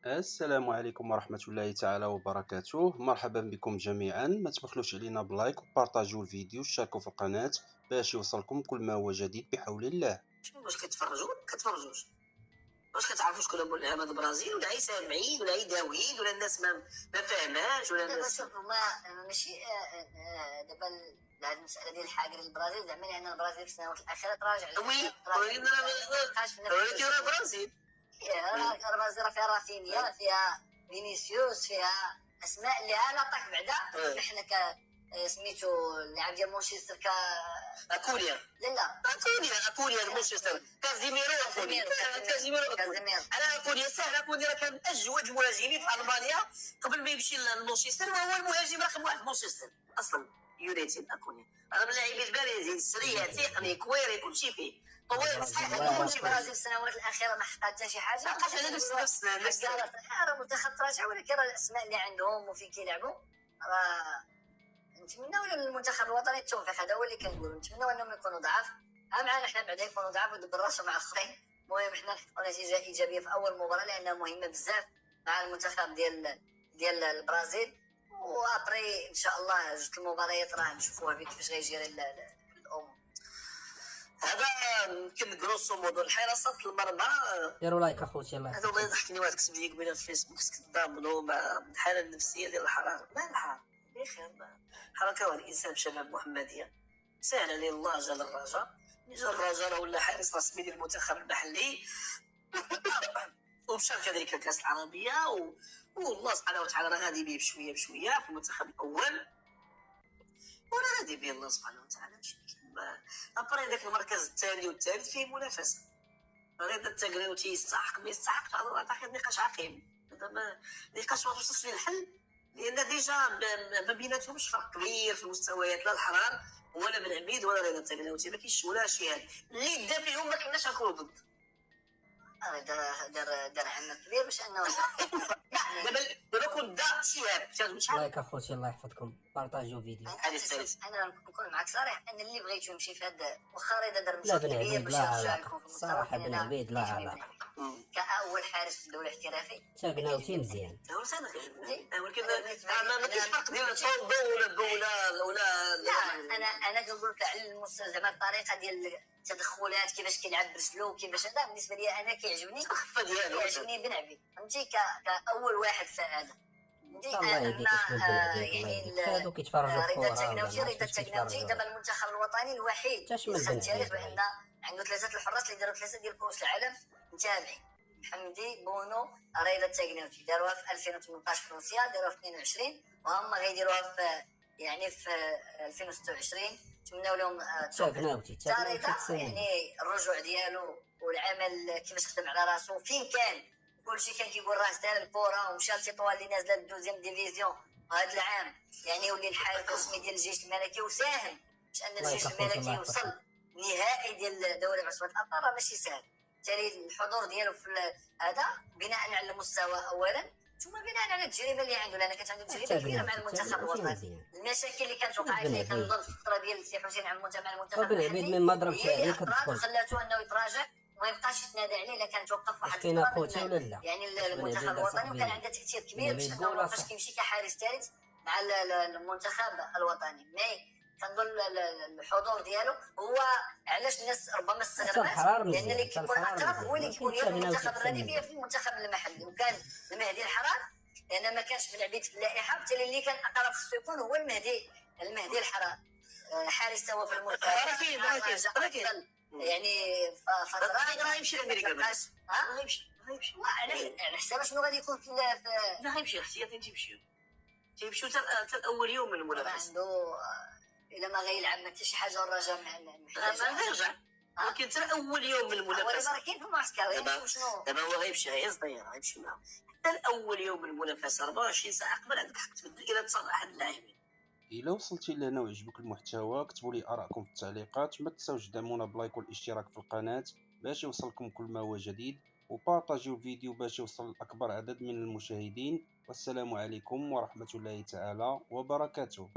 السلام عليكم ورحمة الله تعالى وبركاته. مرحبا بكم جميعا، ما تبخلوش علينا بلايك وبارطاجيو الفيديو وشاركوا في القناة باش يوصلكم كل ما هو جديد بحول الله. واش كتفرجوا كتفرجوش؟ واش كتعرفوا شكون مولع هذا البرازيل، ولا عي سامعين ولا عي داويين، ولا الناس ما فاهماش، ولا دابا الناس شوف هما ماشي دابا هاد المساله ديال الحاجه البرازيل، زعما لان البرازيل في السنوات الاخيره تراجع وي ولكن ولكن راه برازيل. البرازيل فيها رافينيا، فيها فينيسيوس، فيها اسماء اللي انا طاح بعدا. حنا سميتو اللاعب ديال مانشستر اكوليا لا اكوليا مانشستر كازيميرو على اكوليا سهل. اكوليا راه كان اجود المهاجمين في المانيا قبل ما يمشي لمانشستر، وهو المهاجم رقم واحد في مانشستر اصلا. يونايتد اكوليا راه من اللاعبين البارزين، سريع تقني كويري كلشي فيه طويل. صحيح ماشي البرازيل في السنوات الاخيره ما حققت حتى شي حاجه، ما بقاش على نفس راه منتخب تراجع، ولكن راه الاسماء اللي عندهم وفين كيلعبوا راه نتمناو للمنتخب الوطني التوفيق. هذا هو اللي كنقولوا، نتمناو انهم يكونوا ضعاف، معنا حنا بعدا يكونوا ضعاف ودبر راسهم مع الاخرين. المهم حنا نحققوا نتيجه ايجابيه في اول مباراه لانها مهمه بزاف مع المنتخب ديال البرازيل. وابري ان شاء الله جوج المباريات راه نشوفوها كيفاش غيجيري الامور. هذا يمكن جروسو مودو الحراسات المرمى. ديروا لايك اخوتي الله هذا الله يضحكني. واحد كتب لي قبيله في فيسبوك تضامنوا مع الحاله النفسيه ديال الحراره. ما الحراره بخير، حركه واحد الانسان بشباب محمديه سهل عليه الله جل الرجاء. جا الرجاء راه ولا حارس رسمي ديال المنتخب المحلي ومشارك كذلك كاس العربيه والله سبحانه وتعالى راه غادي بيه بشويه بشويه في المنتخب الاول، وراه غادي بيه الله سبحانه وتعالى. ابري ذاك المركز الثاني والثالث فيه منافسه. غير التقريوتي يستحق ما يستحقش، هذا اعتقد نقاش عقيم. هذا ما نقاش ما توصلش للحل، لان ديجا ما بيناتهمش فرق كبير في المستويات، لا الحرار ولا بن عبيد ولا رضا التقريوتي. ما كاينش ولا شي هاد اللي دا فيهم ما كناش نكونوا ضد. دار عمل كبير باش انه دابا كون دا شي هاد لايك اخوتي الله يحفظكم، بارطاجيو فيديو. انا نكون معك صريح، انا اللي بغيتو يمشي في هذا واخا رضا دار لا مشكل بن كبير عبيد باش لا يرجع علاقه، يكون في المستوى. صراحه بن عبيد لا علاقه. كاول حارس في الدوري الاحترافي تاقناوتي مزيان. هو صادق ولكن ما كاينش فرق ديال طوندو ولا لا. انا كنقول لك على المستوى زعما الطريقه ديال التدخلات، كيفاش كيلعب برجلو، كيفاش هذا بالنسبه لي انا كيعجبني بن عبيد. فهمتي كاول واحد في هذا. الله يهديك يعني هادو كيتفرجوا في رضا الكره. التقناوتي دابا المنتخب الوطني الوحيد في التاريخ بان عنده 3 الحراس اللي داروا 3 ديال كؤوس العالم متابعين. محمدي، بونو، رضا التقناوتي داروها في 2018 في روسيا، داروها في 22 وهم غيديروها في في 2026. نتمناو لهم تقناوتي يعني الرجوع ديالو والعمل كيفاش خدم على راسو فين كان. كلشي كان كيقول راه دار الكره ومشى لتطوال اللي نازله للدوزيام ديفيزيون هذا العام، يعني ولي الحارس الرسمي ديال الجيش الملكي وساهم باش ان الجيش الملكي يوصل نهائي ديال دوري عصبة الابطال. راه ماشي سهل. بالتالي الحضور ديالو في هذا بناء على المستوى اولا، ثم بناء على التجربه اللي عنده، لان كانت عنده تجربه كبيره مع المنتخب الوطني. المشاكل اللي كانت وقعت ليه كنظن في الفتره ديال سي حسين مع المنتخب العبيد من ما ضربش عليك خلاته انه يتراجع وما يبقاش يتنادى عليه. الا كان توقف واحد الفتره يعني المنتخب الوطني وكان عنده تاثير كبير باش انه مابقاش كيمشي كحارس ثالث مع المنتخب الوطني. مي كنظن الحضور ديالو هو علاش الناس ربما استغربت، لان اللي كيكون اقرب هو اللي كيكون في المنتخب الرديف هي في المنتخب المحلي. وكان المهدي الحرار لان ما كانش بن عبيد في اللائحه، بالتالي اللي كان اقرب خصو يكون هو المهدي الحرار. حارس هو في المنتخب يعني فتره راه يمشي لامريكا. غيمشي على حساب شنو غادي يكون في لا غيمشي احتياطي. تيمشيو حتى الاول يوم من المنافسه. عنده الا ما غيلعب ما حتى شي حاجه الرجاء ما غيرجع، ولكن حتى اول يوم من المنافسه. هو كاين في المعسكر دابا هو غيمشي غيصدير غيمشي معاه حتى الاول يوم من المنافسه. 24 ساعه قبل عندك حق تبدل الى تصاب احد اللاعبين. إلا وصلتي لهنا وعجبك المحتوى اكتبوا لي آراءكم في التعليقات، ما تنساوش دعمونا بلايك والاشتراك في القناة باش يوصلكم كل ما هو جديد، وبارطاجيو الفيديو باش يوصل لأكبر عدد من المشاهدين. والسلام عليكم ورحمة الله تعالى وبركاته.